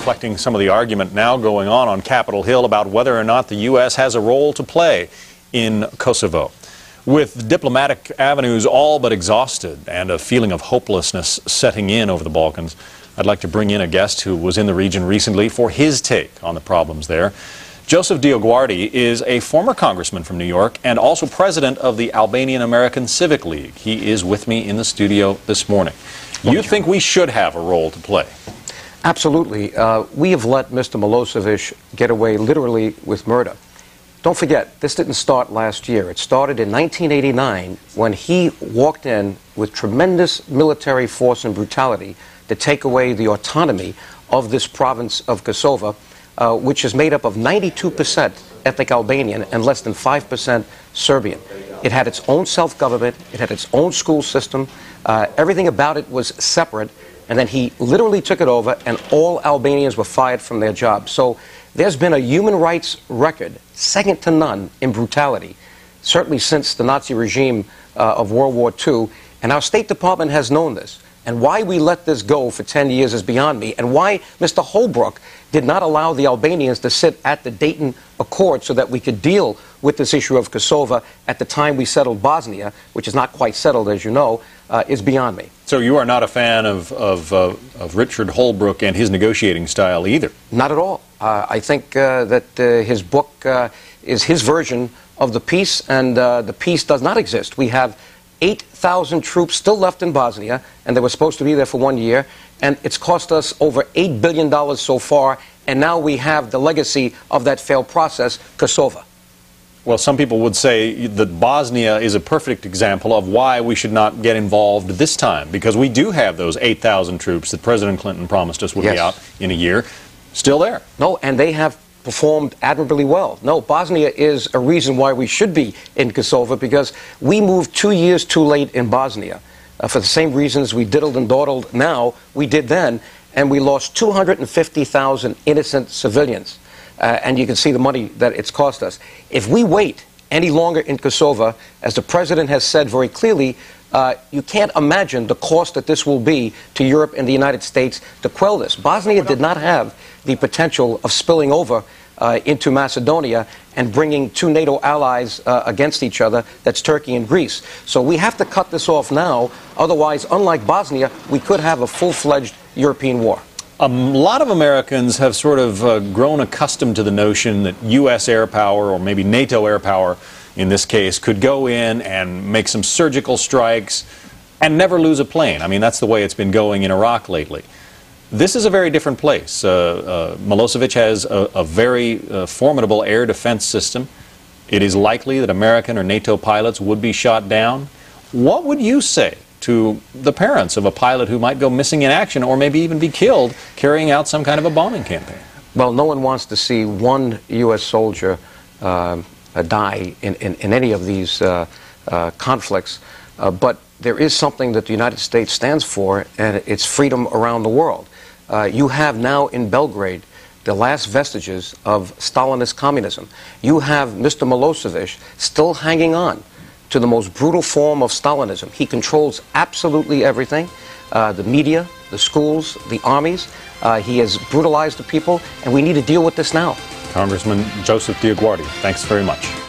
reflecting some of the argument now going on Capitol Hill about whether or not the U.S. has a role to play in Kosovo. With diplomatic avenues all but exhausted and a feeling of hopelessness setting in over the Balkans, I'd like to bring in a guest who was in the region recently for his take on the problems there. Joseph DioGuardi is a former congressman from New York and also president of the Albanian American Civic League. He is with me in the studio this morning. You think we should have a role to play? Absolutely. We have let Mr. Milosevic get away literally with murder. Don't forget, this didn't start last year. It started in 1989 when he walked in with tremendous military force and brutality to take away the autonomy of this province of Kosovo, which is made up of 92% ethnic Albanian and less than 5% Serbian. It had its own self-government, it had its own school system, everything about it was separate, and then he literally took it over and all Albanians were fired from their jobs. So there's been a human rights record second to none in brutality, certainly since the Nazi regime of World War II, and our State Department has known this. And why we let this go for 10 years is beyond me, and why Mr. Holbrooke did not allow the Albanians to sit at the Dayton Accord so that we could deal with this issue of Kosovo at the time we settled Bosnia, which is not quite settled, as you know, is beyond me. So you are not a fan of Richard Holbrooke and his negotiating style either? Not at all. I think that his book is his version of the peace, and the peace does not exist. We have 8,000 troops still left in Bosnia, and they were supposed to be there for 1 year, and it's cost us over $8 billion so far, and now we have the legacy of that failed process, Kosovo. Well, some people would say that Bosnia is a perfect example of why we should not get involved this time, because we do have those 8,000 troops that President Clinton promised us would be out in a year, still there. No, and they have performed admirably well. No, Bosnia is a reason why we should be in Kosovo, because we moved 2 years too late in Bosnia. For the same reasons we diddled and dawdled now, we did then, and we lost 250,000 innocent civilians. And you can see the money that it's cost us. If we wait any longer in Kosovo, as the President has said very clearly, you can't imagine the cost that this will be to Europe and the United States to quell this. Bosnia did not have the potential of spilling over into Macedonia and bringing two NATO allies against each other, that's Turkey and Greece. So we have to cut this off now, otherwise, unlike Bosnia, we could have a full-fledged European war. A lot of Americans have sort of grown accustomed to the notion that U.S. air power, or maybe NATO air power in this case, could go in and make some surgical strikes and never lose a plane. I mean, that's the way it's been going in Iraq lately. This is a very different place. Milosevic has a very formidable air defense system. It is likely that American or NATO pilots would be shot down. What would you say to the parents of a pilot who might go missing in action or maybe even be killed carrying out some kind of a bombing campaign? Well, no one wants to see one U.S. soldier die in any of these conflicts, but there is something that the United States stands for, and it's freedom around the world. You have now in Belgrade the last vestiges of Stalinist communism. You have Mr. Milosevic still hanging on to the most brutal form of Stalinism. He controls absolutely everything, the media, the schools, the armies. He has brutalized the people, and we need to deal with this now. Congressman Joseph DioGuardi, thanks very much.